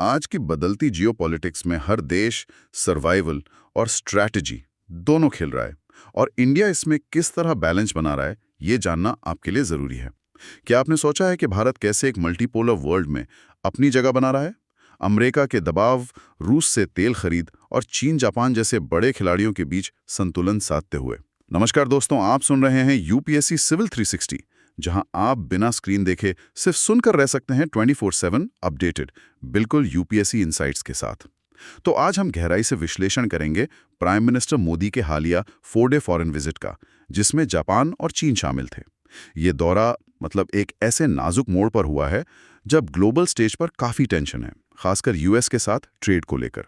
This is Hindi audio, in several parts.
आज की बदलती जियोपॉलिटिक्स में हर देश सर्वाइवल और स्ट्रैटेजी दोनों खेल रहा है और इंडिया इसमें किस तरह बैलेंस बना रहा है, ये जानना आपके लिए ज़रूरी है। क्या आपने सोचा है कि भारत कैसे एक मल्टीपोलर वर्ल्ड में अपनी जगह बना रहा है? अमेरिका के दबाव, रूस से तेल खरीद और चीन जापान जैसे बड़े खिलाड़ियों के बीच संतुलन साधते हुए। नमस्कार दोस्तों, आप सुन रहे हैं यूपीएससी सिविल 360, जहां आप बिना स्क्रीन देखे सिर्फ सुनकर रह सकते हैं 24/7 अपडेटेड, बिल्कुल यूपीएससी इनसाइट्स के साथ। तो आज हम गहराई से विश्लेषण करेंगे प्राइम मिनिस्टर मोदी के हालिया 4-डे फॉरेन विजिट का, जिसमें जापान और चीन शामिल थे। ये दौरा एक ऐसे नाजुक मोड़ पर हुआ है जब ग्लोबल स्टेज पर काफ़ी टेंशन है, खासकर यूएस के साथ ट्रेड को लेकर।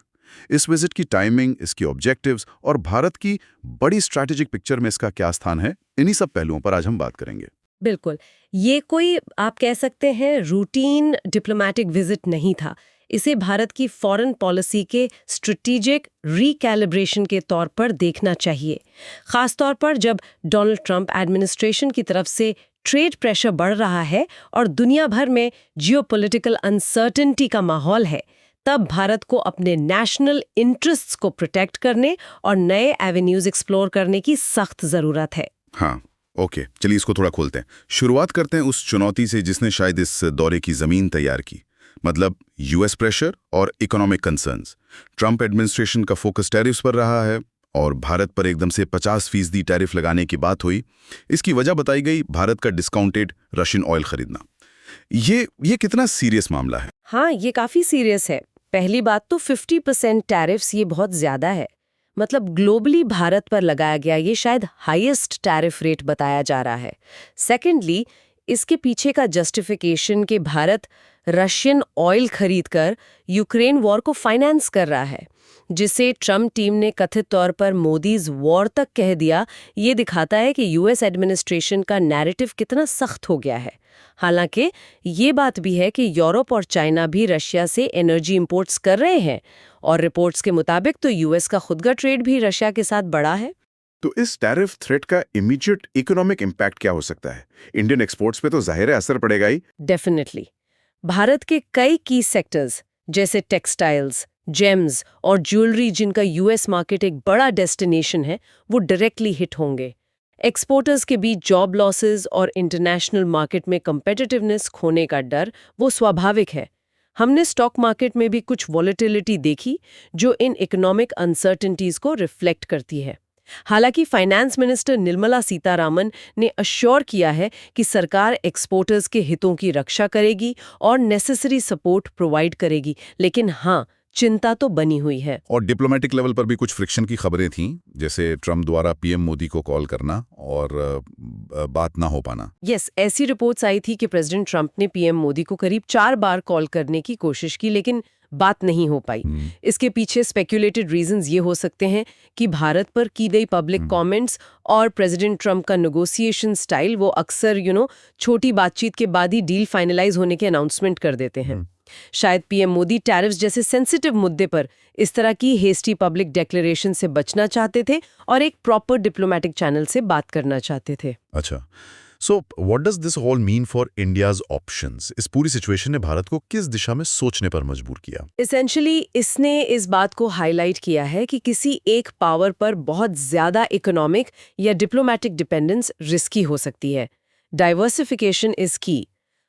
इस विजिट की टाइमिंग, इसके ऑब्जेक्टिव्स और भारत की बड़ी स्ट्रैटेजिक पिक्चर में इसका क्या स्थान है, इन्हीं सब पहलुओं पर आज हम बात करेंगे। बिल्कुल। ये कोई आप कह सकते हैं रूटीन डिप्लोमैटिक विजिट नहीं था। इसे भारत की फॉरेन पॉलिसी के स्ट्रेटेजिक रीकैलिब्रेशन के तौर पर देखना चाहिए, खासतौर पर जब डोनाल्ड ट्रंप एडमिनिस्ट्रेशन की तरफ से ट्रेड प्रेशर बढ़ रहा है और दुनिया भर में जियोपॉलिटिकल अनसर्टेनिटी का माहौल है। तब भारत को अपने नेशनल इंटरेस्ट्स को प्रोटेक्ट करने और नए एवेन्यूज एक्सप्लोर करने की सख्त जरूरत है। हाँ, ओके, चलिए इसको थोड़ा खोलते हैं। शुरुआत करते हैं उस चुनौती से जिसने शायद इस दौरे की जमीन तैयार की, मतलब यूएस प्रेशर और इकोनॉमिक कंसर्न्स। ट्रंप एडमिनिस्ट्रेशन का फोकस टैरिफ्स पर रहा है और भारत पर एकदम से 50% टैरिफ लगाने की बात हुई। इसकी वजह बताई गई भारत का डिस्काउंटेड रशियन ऑयल खरीदना। ये कितना सीरियस मामला है? हाँ, ये काफी सीरियस है। पहली बात तो 50% टैरिफ्स ये बहुत ज्यादा है। मतलब ग्लोबली भारत पर लगाया गया ये शायद हाईएस्ट टैरिफ रेट बताया जा रहा है। सेकेंडली, इसके पीछे का जस्टिफिकेशन कि भारत रशियन ऑयल खरीदकर यूक्रेन वॉर को फाइनेंस कर रहा है, जिसे ट्रम्प टीम ने कथित तौर पर मोदीज वॉर तक कह दिया। ये दिखाता है कि यूएस एडमिनिस्ट्रेशन का नैरेटिव कितना सख्त हो गया है। हालांकि ये बात भी है कि यूरोप और चाइना भी रशिया से एनर्जी इंपोर्ट्स कर रहे हैं और रिपोर्ट्स के मुताबिक तो यूएस का खुद का ट्रेड भी रशिया के साथ बढ़ा है। तो इस टैरिफ थ्रेट का इमीडिएट इकोनॉमिक इम्पैक्ट क्या हो सकता है? इंडियन एक्सपोर्ट्स पे तो जाहिर है असर पड़ेगा ही। डेफिनेटली। भारत के कई की सेक्टर्स जैसे टेक्सटाइल्स, जेम्स और ज्वेलरी, जिनका यूएस मार्केट एक बड़ा डेस्टिनेशन है, वो डायरेक्टली हिट होंगे। एक्सपोर्टर्स के बीच जॉब लॉसेस और इंटरनेशनल मार्केट में कम्पिटिटिवनेस खोने का डर वो स्वाभाविक है। हमने स्टॉक मार्केट में भी कुछ वॉलेटिलिटी देखी जो इन इकोनॉमिक अनसर्टेनिटीज को रिफ्लेक्ट करती है। हालांकि फाइनेंस मिनिस्टर निर्मला सीतारामन ने अश्योर किया है कि सरकार एक्सपोर्टर्स के हितों की रक्षा करेगी और नेसेसरी सपोर्ट प्रोवाइड करेगी, लेकिन हाँ, चिंता तो बनी हुई है। और डिप्लोमेटिक लेवल पर भी कुछ फ्रिक्शन की खबरें थीं, जैसे ट्रंप द्वारा पीएम मोदी को कॉल करना और बात ना हो पाना। यस, ऐसी रिपोर्ट्स आई थी कि प्रेसिडेंट ट्रंप ने पीएम मोदी को करीब 4 बार कॉल करने की कोशिश की, लेकिन बात नहीं हो पाई। इसके पीछे स्पेक्युलेटेड रीजंस ये हो सकते हैं कि भारत पर की गई पब्लिक कमेंट्स और प्रेसिडेंट ट्रंप का नेगोशिएशन स्टाइल, वो अक्सर छोटी बातचीत के बाद ही डील फाइनलाइज होने के अनाउंसमेंट कर देते हैं। शायद पीएम मोदी टैरिफ्स जैसे सेंसिटिव मुद्दे पर इस तरह की हेस्टी पब्लिक डिक्लेरेशन से बचना चाहते थे और एक प्रॉपर डिप्लोमेटिक चैनल से बात करना चाहते थे। अच्छा, so what does this all mean for India's options? इस पूरी सिचुएशन ने भारत को किस दिशा में सोचने पर मजबूर किया? एसेंशियली इसने इस बात को हाईलाइट किया है कि किसी एक पावर पर बहुत ज्यादा इकोनॉमिक या डिप्लोमेटिक डिपेंडेंस रिस्की हो सकती है। डाइवर्सिफिकेशन इज की।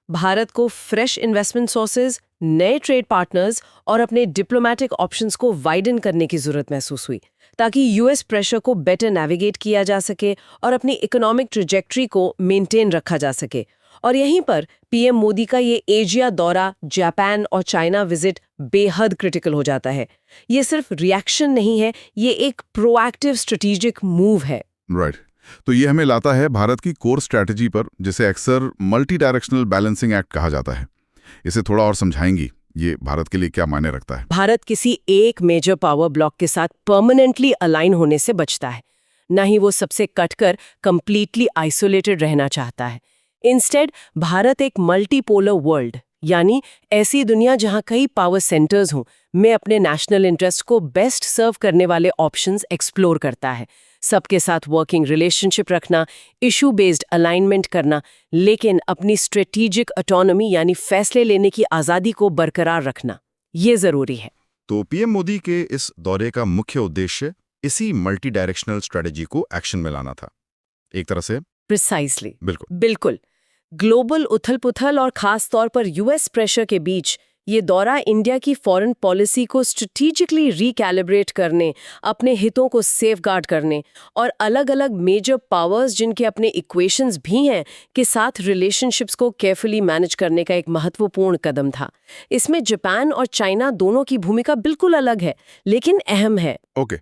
भारत को फ्रेश इन्वेस्टमेंट सोर्सेज, नए ट्रेड पार्टनर्स और अपने डिप्लोमेटिक ऑप्शंस को वाइडन करने की जरूरत महसूस हुई, ताकि यूएस प्रेशर को बेटर नेविगेट किया जा सके और अपनी इकोनॉमिक ट्रैजेक्टरी को मेंटेन रखा जा सके। और यहीं पर पीएम मोदी का ये एशिया दौरा, जापान और चाइना विजिट बेहद क्रिटिकल हो जाता है। ये सिर्फ रिएक्शन नहीं है, ये एक प्रोएक्टिव स्ट्रेटेजिक मूव है। राइट। तो ये हमें लाता है भारत की कोर स्ट्रैटेजी पर, जिसे अक्सर मल्टी डायरेक्शनल बैलेंसिंग एक्ट कहा जाता है। इसे थोड़ा और समझाएंगी, ये भारत के लिए क्या मायने रखता है? भारत किसी एक मेजर पावर ब्लॉक के साथ परमानेंटली अलाइन होने से बचता है, ना ही वो सबसे कटकर कंप्लीटली आइसोलेटेड रहना चाहता है। इंस्टेड भारत एक मल्टीपोलर वर्ल्ड, यानी ऐसी दुनिया जहां कई पावर सेंटर्स हों, में अपने नेशनल इंटरेस्ट को बेस्ट सर्व करने वाले ऑप्शंस एक्सप्लोर करता है। सबके साथ वर्किंग रिलेशनशिप रखना, इशू बेस्ड अलाइनमेंट करना, लेकिन अपनी स्ट्रेटेजिक ऑटोनॉमी यानी फैसले लेने की आज़ादी को बरकरार रखना। ये जरूरी है। तो पीएम मोदी के इस दौरे का मुख्य उद्देश्य इसी मल्टी डायरेक्शनल स्ट्रेटजी को एक्शन में लाना था, एक तरह से। प्रिसाइसली, बिल्कुल। बिल्कुल। ग्लोबल उथल-पुथल और खास तौर पर यूएस प्रेशर के बीच ये दौरा इंडिया की फॉरेन पॉलिसी को स्ट्रेटेजिकली रिकैलिब्रेट करने, अपने हितों को सेफगार्ड करने और अलग-अलग मेजर पावर्स जिनके अपने इक्वेशंस भी हैं के साथ रिलेशनशिप्स को केयरफुली मैनेज करने का एक महत्वपूर्ण कदम था। इसमें जापान और चाइना दोनों की भूमिका बिल्कुल अलग है, लेकिन अहम है। ओके,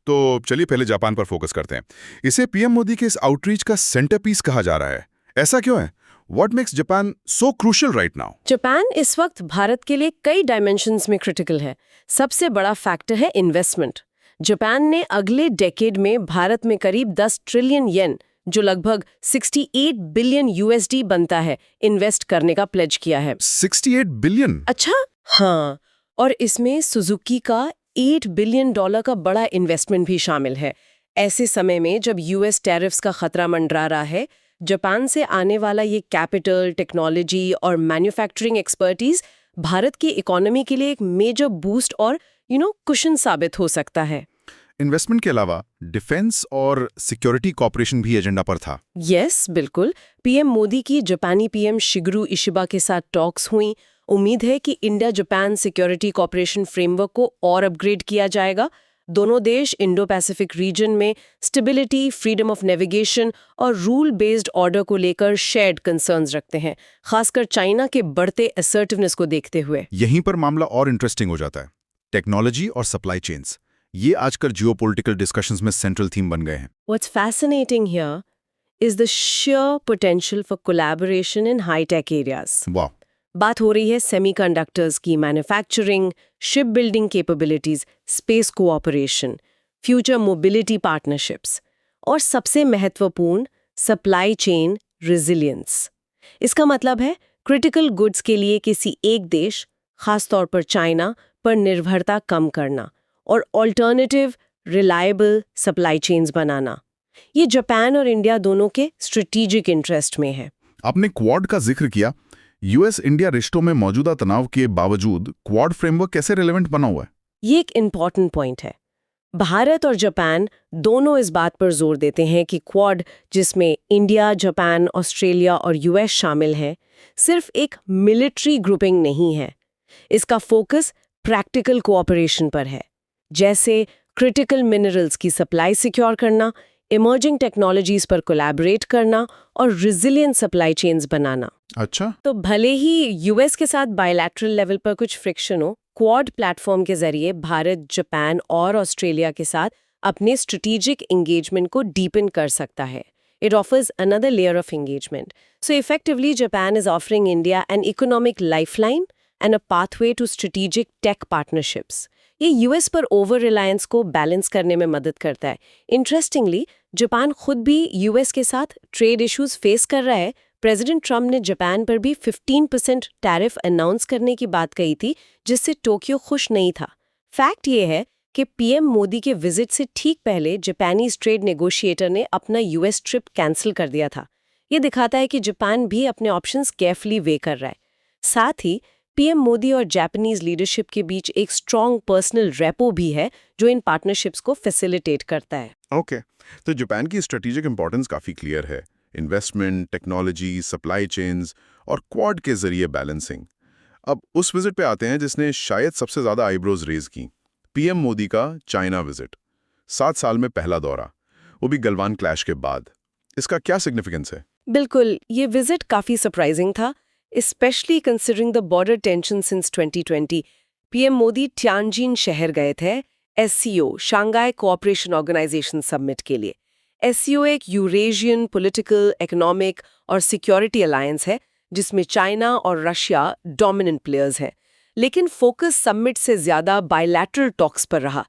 तो चलिए पहले जापान पर फोकस करते हैं। इसे पीएम मोदी के इस आउटरीच का सेंटरपीस कहा जा रहा है। ऐसा क्यों है? What makes Japan so crucial right now? Japan इस वक्त भारत के लिए कई डायमेंशंस में क्रिटिकल है। सबसे बड़ा फैक्टर है इन्वेस्टमेंट। जापान ने अगले डेकेड में भारत में करीब 10 ट्रिलियन येन, जो लगभग 68 बिलियन यूएसडी बनता है, इन्वेस्ट करने का प्लेज किया है। 68 बिलियन? अच्छा, हाँ। और इसमें सुजुकी का $8 बिलियन का बड़ा इन्वेस्टमेंट भी शामिल है। ऐसे समय में जब यूएस टैरिफ्स का खतरा मंडरा रहा है, जापान से आने वाला ये कैपिटल, टेक्नोलॉजी और मैन्युफैक्चरिंग एक्सपर्टीज भारत की इकोनॉमी के लिए एक मेजर बूस्ट और कुशन साबित हो सकता है। इन्वेस्टमेंट के अलावा डिफेंस और सिक्योरिटी कॉपरेशन भी एजेंडा पर था। यस, बिल्कुल। पीएम मोदी की जापानी पीएम शिगेरू इशिबा के साथ टॉक्स हुई। उम्मीद है कि India Japan security corporation framework को और अपग्रेड किया जाएगा। दोनों देश इंडो पैसिफिक रीजन में स्टेबिलिटी, फ्रीडम ऑफ नेविगेशन और रूल बेस्ड ऑर्डर को लेकर शेयर्ड कंसर्न्स रखते हैं, खासकर चाइना के बढ़ते असर्टिवनेस को देखते हुए। यहीं पर मामला और इंटरेस्टिंग हो जाता है। टेक्नोलॉजी और सप्लाई चेन्स, ये आजकल जियोपॉलिटिकल डिस्कशंस में सेंट्रल थीम बन गए हैं। What's fascinating here is the sheer potential for collaboration in high-tech areas. वाह। बात हो रही है सेमीकंडक्टर्स की manufacturing, ship building capabilities, space cooperation, future mobility partnerships और सबसे महत्वपूर्ण सप्लाई चेन रेजिलियंस। इसका मतलब है क्रिटिकल गुड्स के लिए किसी एक देश, खास तौर पर चाइना, पर निर्भरता कम करना और ऑल्टरनेटिव रिलायबल सप्लाई चेन्स बनाना। ये जापान और इंडिया दोनों के स्ट्रेटेजिक इंटरेस्ट में है। आपने क्वाड का जिक्र किया। यूएस इंडिया रिश्तों में मौजूदा तनाव के बावजूद क्वाड फ्रेमवर्क कैसे रिलेवेंट बना हुआ है? ये एक इम्पॉर्टेंट पॉइंट है। भारत और जापान दोनों इस बात पर जोर देते हैं कि क्वाड, जिसमें इंडिया, जापान, ऑस्ट्रेलिया और यूएस शामिल हैं, सिर्फ एक मिलिट्री ग्रुपिंग नहीं है। इसका फोकस प्रैक्टिकल कोऑपरेशन पर है, जैसे क्रिटिकल मिनरल्स की सप्लाई सिक्योर करना, इमर्जिंग टेक्नोलॉजीज पर कोलैबोरेट करना और रिजिलियंट सप्लाई चेन्स बनाना। अच्छा। तो भले ही यूएस के साथ बायलैटरल लेवल पर कुछ फ्रिक्शन हो, क्वाड प्लेटफॉर्म के जरिए भारत, जापान और ऑस्ट्रेलिया के साथ अपने स्ट्रेटेजिक एंगेजमेंट को डीपन कर सकता है। It offers another layer of engagement. So effectively, Japan is offering India an economic lifeline and a pathway to strategic tech partnerships. ये यूएस पर ओवर रिलायंस को बैलेंस करने में मदद करता है। इंटरेस्टिंगली, जापान खुद भी यूएस के साथ ट्रेड इश्यूज फेस कर रहा है। प्रेसिडेंट ट्रम्प ने जापान पर भी 15% टैरिफ अनाउंस करने की बात कही थी, जिससे टोक्यो खुश नहीं था। फैक्ट ये है कि पीएम मोदी के विजिट से ठीक पहले जापानीज ट्रेड नेगोशिएटर ने अपना यूएस ट्रिप कैंसिल कर दिया था। ये दिखाता है कि जापान भी अपने ऑप्शंस केयरफुली वे कर रहा है। साथ ही पीएम मोदी और जापानीज लीडरशिप के बीच एक स्ट्रॉन्ग पर्सनल रेपो भी है, जो इन पार्टनरशिप्स को फैसिलिटेट करता है। ओके, तो जापान की स्ट्रेटेजिक इंपॉर्टेंस काफी क्लियर है। इन्वेस्टमेंट, टेक्नोलॉजी, सप्लाई चेन्स और क्वाड के जरिए बैलेंसिंग। अब उस विजिट पे आते हैं जिसने शायद सबसे ज्यादा आईब्रोज रेज की, पीएम मोदी का चाइना विजिट। 7 साल में पहला दौरा, वो भी गलवान क्लैश के बाद। इसका क्या सिग्निफिकेंस है? बिल्कुल, ये विजिट काफी सरप्राइजिंग था, especially considering the border tension since 2020. PM Modi Tianjin शहर गए थे SCO, Shanghai cooperation organisation summit के लिए। SCO एक यूरेशियन पॉलिटिकल, इकोनॉमिक और सिक्योरिटी अलायंस है, जिसमें चाइना और रशिया डोमिनेंट प्लेयर्स हैं। लेकिन फोकस समिट से ज्यादा बायलैटरल टॉक्स पर रहा।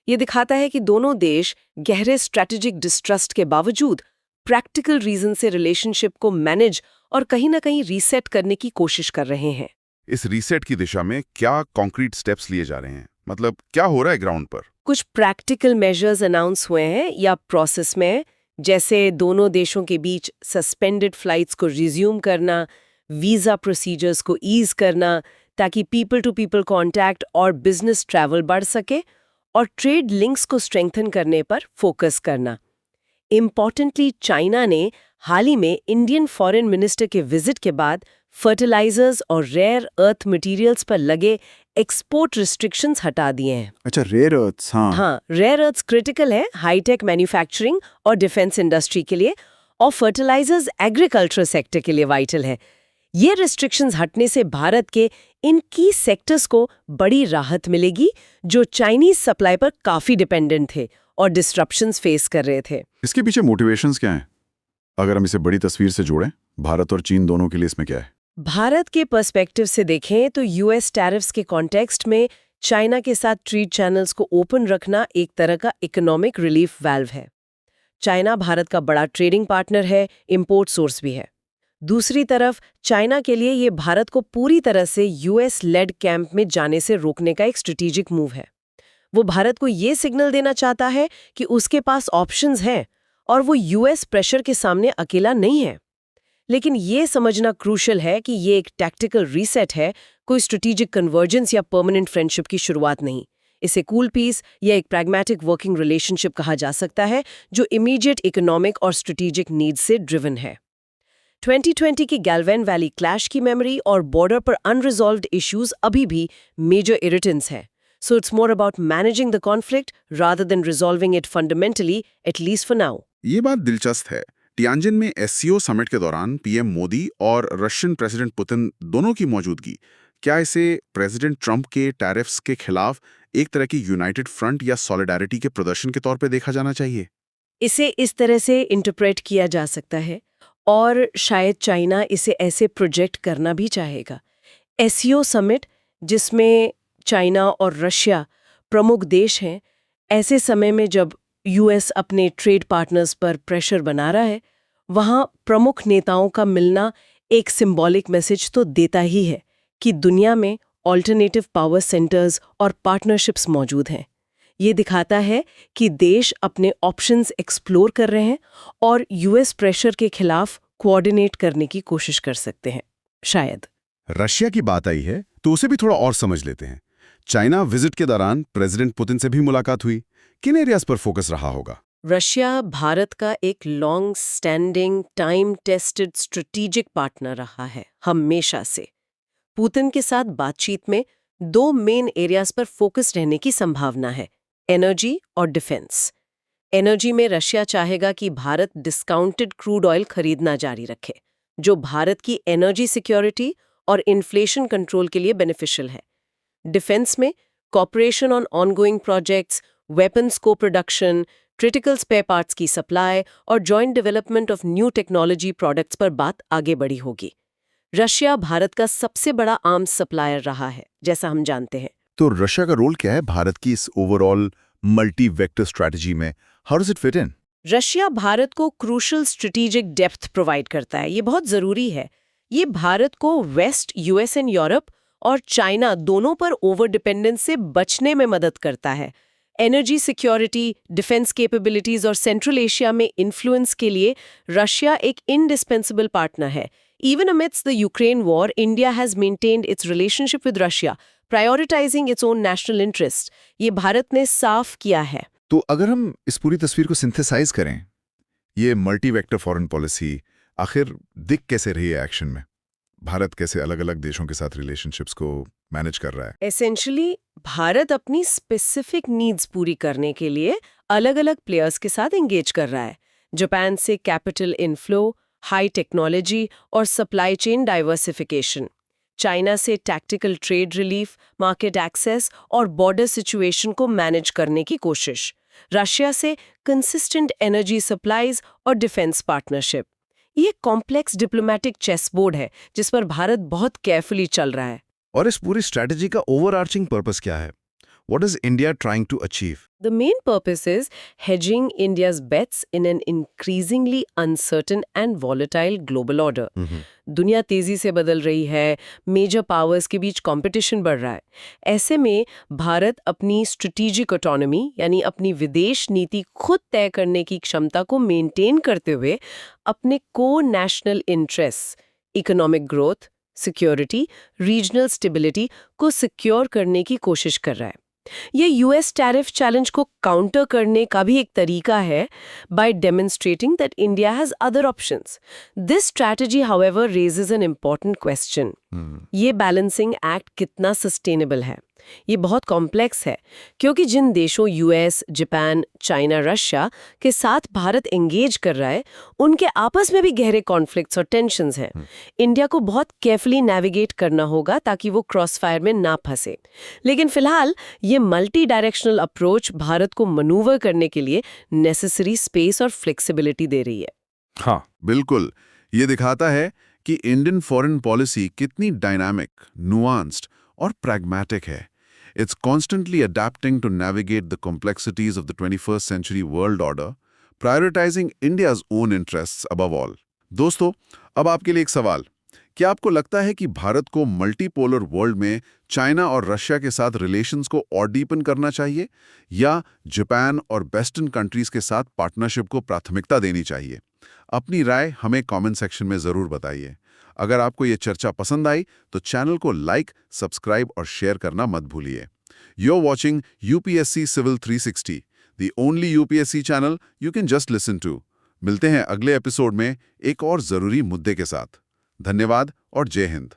ये दिखाता है कि दोनों देश गहरे स्ट्रेटेजिक डिस्ट्रस्ट के बावजूद प्रैक्टिकल रीजन से रिलेशनशिप को मैनेज और कहीं ना कहीं रीसेट करने की कोशिश कर रहे हैं। इस रीसेट की दिशा में क्या कॉन्क्रीट स्टेप्स लिए जा रहे हैं? मतलब क्या हो रहा है ग्राउंड पर? कुछ प्रैक्टिकल मेजर्स अनाउंस हुए हैं या प्रोसेस में, जैसे दोनों देशों के बीच सस्पेंडेड फ्लाइट्स को रिज्यूम करना, वीजा प्रोसीजर्स को ईज करना, ताकि पीपल टू पीपल कांटेक्ट और बिजनेस ट्रैवल बढ़ सके और ट्रेड लिंक्स को स्ट्रेंथन करने पर फोकस करना। इम्पॉर्टेंटली चाइना ने हाल ही में इंडियन फॉरेन मिनिस्टर के विजिट के बाद फर्टिलाइजर्स और रेयर अर्थ मटेरियल्स पर लगे एक्सपोर्ट रिस्ट्रिक्शंस हटा दिए हैं। अच्छा, रेयर अर्थ्स, हाँ, रेयर अर्थ्स क्रिटिकल है हाईटेक मैन्युफैक्चरिंग और डिफेंस इंडस्ट्री के लिए, और फर्टिलाइजर्स एग्रीकल्चर सेक्टर के लिए वाइटल है। ये रिस्ट्रिक्शंस हटने से भारत के इन की सेक्टर्स को बड़ी राहत मिलेगी जो चाइनीज सप्लाई पर काफी डिपेंडेंट थे और डिस्ट्रप्शंस फेस कर रहे थे। इसके पीछे मोटिवेशंस क्या हैं? अगर हम इसे बड़ी तस्वीर से जोड़ें, भारत और चीन दोनों के लिए इसमें क्या है? भारत के पर्सपेक्टिव से देखें तो यूएस टैरिफ्स के कॉन्टेक्स्ट में चाइना के साथ ट्रेड चैनल्स को ओपन रखना एक तरह का इकोनॉमिक रिलीफ वाल्व है। चाइना भारत का बड़ा ट्रेडिंग पार्टनर है, इंपोर्ट सोर्स भी है। दूसरी तरफ चाइना के लिए ये भारत को पूरी तरह से यूएस लेड कैंप में जाने से रोकने का एक स्ट्रेटेजिक मूव है। वो भारत को ये सिग्नल देना चाहता है कि उसके पास ऑप्शंस हैं और वो यूएस प्रेशर के सामने अकेला नहीं है। लेकिन ये समझना क्रूशल है कि ये एक टैक्टिकल रीसेट है, कोई स्ट्रेटेजिक कन्वर्जेंस या परमानेंट फ्रेंडशिप की शुरुआत नहीं। इसे कूल पीस या एक प्रैग्मेटिक वर्किंग रिलेशनशिप कहा जा सकता है जो इमीडिएट इकोनॉमिक और स्ट्रेटेजिक नीड्स से ड्रिवन है। 2020 की गैल्वेन वैली क्लैश की मेमोरी और बॉर्डर पर अनरिजॉल्व्ड इश्यूज अभी भी मेजर इरिटेंट्स हैं। So it's more about managing the conflict rather than resolving it fundamentally, at least for now. ये बात दिलचस्प है। टियानजिन में एससीओ समिट के दौरान पीएम मोदी और रशियन प्रेसिडेंट पुतिन दोनों की मौजूदगी, क्या इसे प्रेसिडेंट ट्रंप के टैरिफ्स के खिलाफ एक तरह की यूनाइटेड फ्रंट या सॉलिडारिटी के प्रदर्शन के तौर पे देखा जाना चाहिए? इसे इस तरह से इंटरप्रेट किया जा सकता है और शायद चाइना इसे ऐसे प्रोजेक्ट करना भी चाहेगा। एससीओ समिट, जिसमें चाइना और रशिया प्रमुख देश हैं, ऐसे समय में जब यूएस अपने ट्रेड पार्टनर्स पर प्रेशर बना रहा है, वहाँ प्रमुख नेताओं का मिलना एक सिंबॉलिक मैसेज तो देता ही है कि दुनिया में ऑल्टरनेटिव पावर सेंटर्स और पार्टनरशिप्स मौजूद हैं। ये दिखाता है कि देश अपने ऑप्शंस एक्सप्लोर कर रहे हैं और यूएस प्रेशर के खिलाफ कोऑर्डिनेट करने की कोशिश कर सकते हैं। शायद रशिया की बात आई है तो उसे भी थोड़ा और समझ लेते हैं। चाइना विजिट के दौरान प्रेसिडेंट पुतिन से भी मुलाकात हुई। किन एरियाज पर फोकस रहा होगा? रशिया भारत का एक long standing time tested strategic partner रहा है हमेशा से। पुतिन के साथ बातचीत में दो मेन एरियाज पर फोकस रहने की संभावना है, एनर्जी और डिफेंस। एनर्जी में रशिया चाहेगा कि भारत डिस्काउंटेड क्रूड ऑयल खरीदना जारी रखे, जो भारत की एनर्जी सिक्योरिटी और इन्फ्लेशन कंट्रोल के लिए बेनिफिशियल है। डिफेंस में cooperation on ongoing projects, weapons को प्रोडक्शन, क्रिटिकल स्पेयर पार्ट्स की सप्लाई और joint development of new technology products पर बात आगे बढ़ी होगी। रशिया भारत का सबसे बड़ा आर्म्स सप्लायर रहा है, जैसा हम जानते हैं। तो रशिया का रोल क्या है भारत की इस ओवरऑल मल्टी वेक्टर स्ट्रैटेजी में? How does it fit in? Russia Bharat को क्रूशल स्ट्रेटेजिक डेप्थ प्रोवाइड करता है। ये बहुत जरूरी है। ये भारत को वेस्ट, यूएस एंड यूरोप और चाइना दोनों पर ओवर डिपेंडेंस से बचने में मदद करता है। एनर्जी सिक्योरिटी, डिफेंस कैपेबिलिटीज और सेंट्रल एशिया में इन्फ्लुएंस के लिए रशिया एक इंडिस्पेंसिबल पार्टनर है। Even amidst the Ukraine war, India has maintained its relationship with Russia, prioritizing its own national interest. ये भारत ने साफ किया है। तो अगर हम इस पूरी तस्वीर को सिंथेसाइज करें, ये मल्टी वेक्टर फॉरेन पॉलिसी आखिर दिख कैसे रही है एक्शन में? भारत कैसे अलग-अलग देशों के साथ रिलेशनशिप्स को मैनेज कर रहा है? एसेंशियली भारत अपनी स्पेसिफिक नीड्स पूरी करने के लिए अलग-अलग प्लेयर्स के साथ एंगेज कर रहा है। जापान से कैपिटल इनफ्लो, हाई टेक्नोलॉजी और सप्लाई चेन डाइवर्सिफिकेशन, चाइना से tactical trade relief, market access और बॉर्डर सिचुएशन को मैनेज करने की कोशिश, रशिया से कंसिस्टेंट एनर्जी सप्लाईज और डिफेंस पार्टनरशिप। ये कॉम्प्लेक्स डिप्लोमेटिक चेस बोर्ड है जिस पर भारत बहुत केयरफुली चल रहा है। और इस पूरी स्ट्रैटेजी का ओवरआर्चिंग पर्पस क्या है? What is India trying to achieve? The main purpose is hedging India's bets in an increasingly uncertain and volatile global order. दुनिया तेजी से बदल रही है, मेजर पावर्स के बीच कंपटीशन बढ़ रहा है। ऐसे में भारत अपनी स्ट्रेटेजिक ऑटोनॉमी यानी अपनी विदेश नीति खुद तय करने की क्षमता को मेंटेन करते हुए अपने को national interest, economic growth, security, regional stability को सिक्योर करने की कोशिश कर रहा है। ये यूएस टैरिफ चैलेंज को काउंटर करने का भी एक तरीका है by demonstrating that India has other options. This strategy, however, raises an important question. ये बैलेंसिंग एक्ट कितना सस्टेनेबल है? ये बहुत कॉम्प्लेक्स है क्योंकि जिन देशों यूएस, जापान, चाइना, रशिया के साथ भारत एंगेज कर रहा है, उनके आपस में भी गहरे कॉन्फ्लिक्ट्स और टेंशंस हैं। इंडिया को बहुत केयरफुली नेविगेट करना होगा ताकि वो क्रॉस फायर में ना फंसे। लेकिन फिलहाल ये मल्टी डायरेक्शनल अप्रोच भारत को मनूवर करने के लिए नेसेसरी स्पेस और फ्लेक्सिबिलिटी दे रही है। हाँ, बिल्कुल। ये दिखाता है कि इंडियन फॉरेन पॉलिसी कितनी डायनामिक, नुआंस्ड और प्रैग्मैटिक है। It's constantly adapting to navigate the complexities of the 21st century world order, prioritizing India's own interests above all. दोस्तों, अब आपके लिए एक सवाल। क्या आपको लगता है कि भारत को मल्टीपोलर वर्ल्ड में चाइना और रशिया के साथ रिलेशंस को और डीपन करना चाहिए, या जापान और वेस्टर्न कंट्रीज के साथ पार्टनरशिप को प्राथमिकता देनी चाहिए? अपनी राय हमें कमेंट सेक्शन में ज़रूर बताइए। अगर आपको ये चर्चा पसंद आई तो चैनल को लाइक, सब्सक्राइब और शेयर करना मत भूलिए। You're watching UPSC Civil 360, the only UPSC channel you can just listen to. मिलते हैं अगले एपिसोड में एक और जरूरी मुद्दे के साथ। धन्यवाद और जय हिंद।